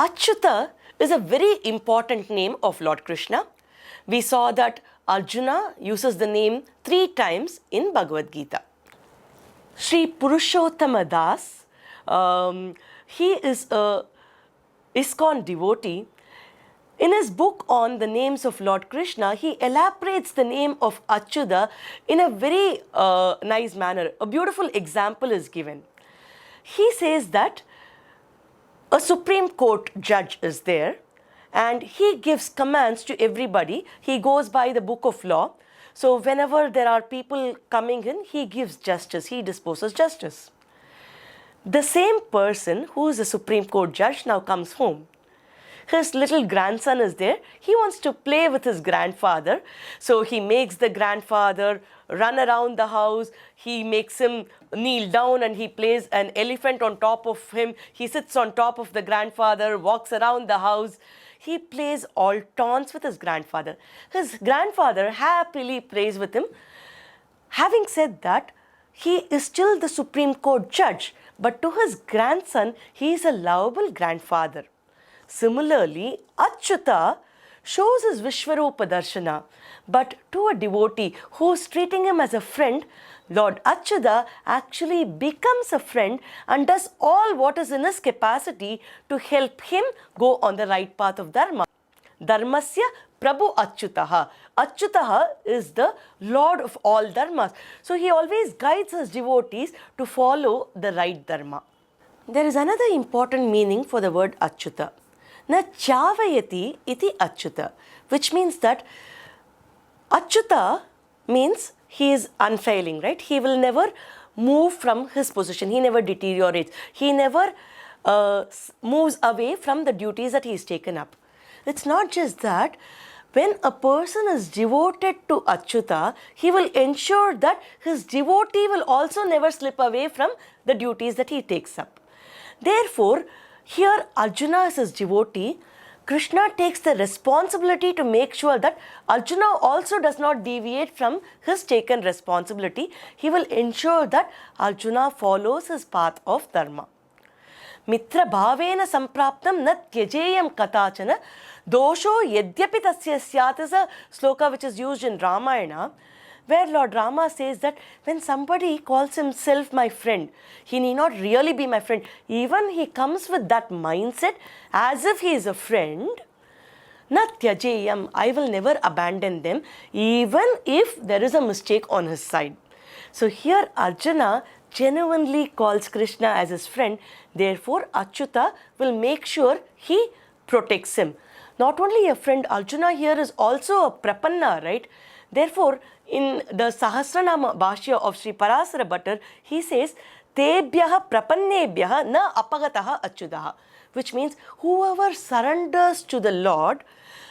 Achyutha is a very important name of Lord Krishna. We saw that Arjuna uses the name 3 times in Bhagavad Gita. Sri Purushottama Das, he is a ISKCON devotee. In his book on the names of Lord Krishna, he elaborates the name of Achyutha in a very nice manner. A beautiful example is given. He says that a Supreme Court judge is there and he gives commands to everybody. He goes by the book of law. So whenever there are people coming in, he gives justice, he disposes justice. The same person who is a Supreme Court judge now comes home. His little grandson is there. He wants to play with his grandfather. So he makes the grandfather run around the house. He makes him kneel down and he plays an elephant on top of him. He sits on top of the grandfather, walks around the house. He plays all taunts with his grandfather. His grandfather happily plays with him. Having said that, he is still the Supreme Court judge, but to his grandson, he is a lovable grandfather. Similarly, Achyutha shows his Vishwarupa Darshana, but to a devotee who is treating him as a friend, Lord Achyutha actually becomes a friend and does all what is in his capacity to help him go on the right path of Dharma. Dharmasya Prabhu Achyutaha. Achyutaha is the Lord of all Dharmas. So he always guides his devotees to follow the right Dharma. There is another important meaning for the word Achyutha. Na chavayati iti Achyutha, which means that Achyutha means he is unfailing, right? He will never move from his position. He never deteriorates. He never moves away from the duties that he has taken up. It's not just that. When a person is devoted to Achyutha, he will ensure that his devotee will also never slip away from the duties that he takes up. Therefore, here Arjuna is his devotee. Krishna takes the responsibility to make sure that Arjuna also does not deviate from his taken responsibility. He will ensure that Arjuna follows his path of Dharma. Mitra bhavena sampraptam na tyajeyam katachana dosho yadyapi tasya syat is a sloka which is used in Ramayana, where Lord Rama says that when somebody calls himself my friend, he need not really be my friend. Even he comes with that mindset as if he is a friend. Na tyajeyam, I will never abandon them, even if there is a mistake on his side. So here Arjuna genuinely calls Krishna as his friend. Therefore, Achyutha will make sure he protects him. Not only a friend, Arjuna here is also a prapanna, right? Therefore, in the Sahasranama Bhashya of Sri Parasara Bhattar, he says, Tebhyaha prapannebhyaha na apagataha achyutaha, which means whoever surrenders to the Lord,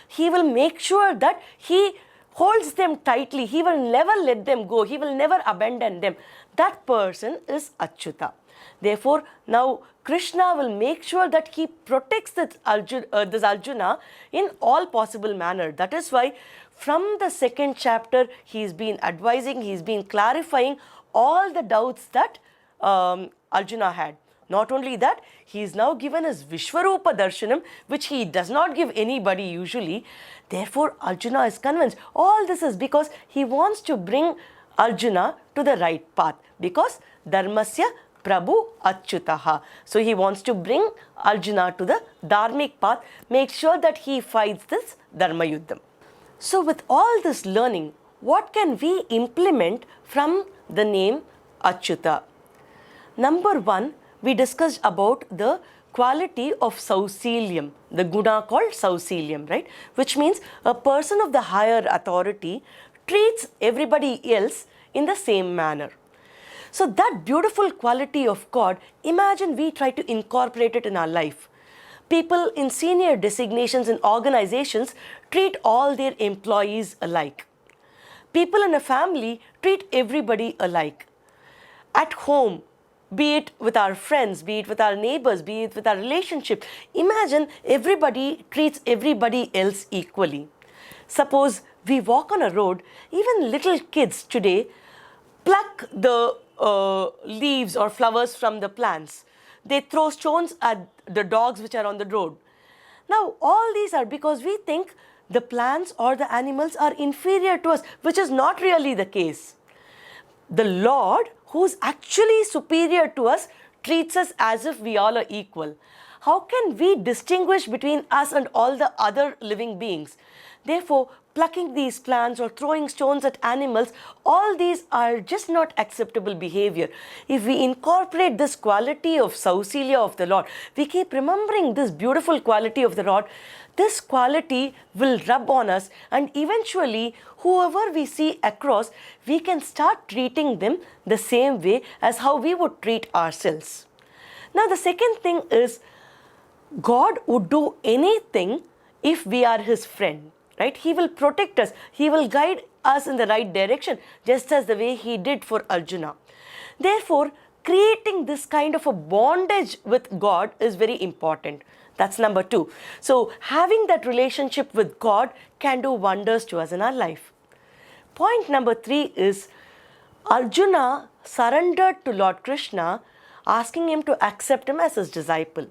he will make sure that he holds them tightly. He will never let them go. He will never abandon them. That person is Achyutha. Therefore, now Krishna will make sure that he protects this Arjuna in all possible manner. That is why from the second chapter, he's been advising, he's been clarifying all the doubts that Arjuna had. Not only that, he is now given his Vishwarupa Darshanam, which he does not give anybody usually. Therefore, Arjuna is convinced. All this is because he wants to bring Arjuna to the right path. Because Dharmasya Prabhu Achyutaha. So he wants to bring Arjuna to the dharmic path, make sure that he fights this Dharma Yuddham. So with all this learning, what can we implement from the name Achyutha? Number one, we discussed about the quality of Sausiliam, the guna called Sausiliam, right? Which means a person of the higher authority treats everybody else in the same manner. So that beautiful quality of God, imagine we try to incorporate it in our life. People in senior designations in organizations treat all their employees alike. People in a family treat everybody alike. At home, be it with our friends, be it with our neighbors, be it with our relationship, imagine everybody treats everybody else equally. Suppose we walk on a road, even little kids today pluck the leaves or flowers from the plants. They throw stones at the dogs which are on the road. Now, all these are because we think the plants or the animals are inferior to us, which is not really the case. The Lord, who's actually superior to us, treats us as if we all are equal. How can we distinguish between us and all the other living beings? Therefore, plucking these plants or throwing stones at animals, all these are just not acceptable behavior. If we incorporate this quality of Sausilya of the Lord, we keep remembering this beautiful quality of the Lord, this quality will rub on us, and eventually whoever we see across, we can start treating them the same way as how we would treat ourselves. Now the second thing is, God would do anything if we are His friend, right? He will protect us. He will guide us in the right direction, just as the way He did for Arjuna. Therefore, creating this kind of a bondage with God is very important. That's number 2. So, having that relationship with God can do wonders to us in our life. Point number 3 is, Arjuna surrendered to Lord Krishna, asking him to accept him as his disciple.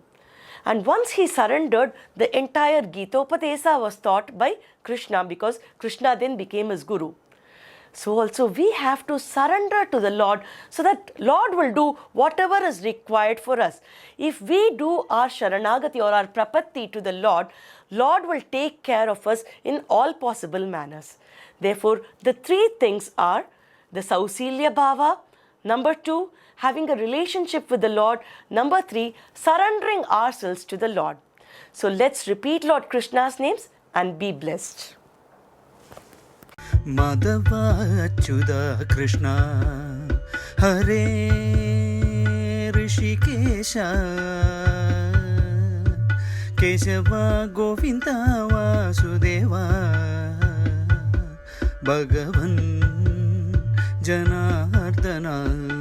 And once he surrendered, the entire Geetopadesa was taught by Krishna, because Krishna then became his guru. So also we have to surrender to the Lord, so that Lord will do whatever is required for us. If we do our Sharanagati or our Prapatti to the Lord, Lord will take care of us in all possible manners. Therefore, the 3 things are the Sausilya Bhava, number 2, having a relationship with the Lord, number 3, surrendering ourselves to the Lord. So let's repeat Lord Krishna's names and be blessed. Madhava Achyutha Krishna Hare Rishikesha Kesava Govinda Vasudeva Bagavan Janardana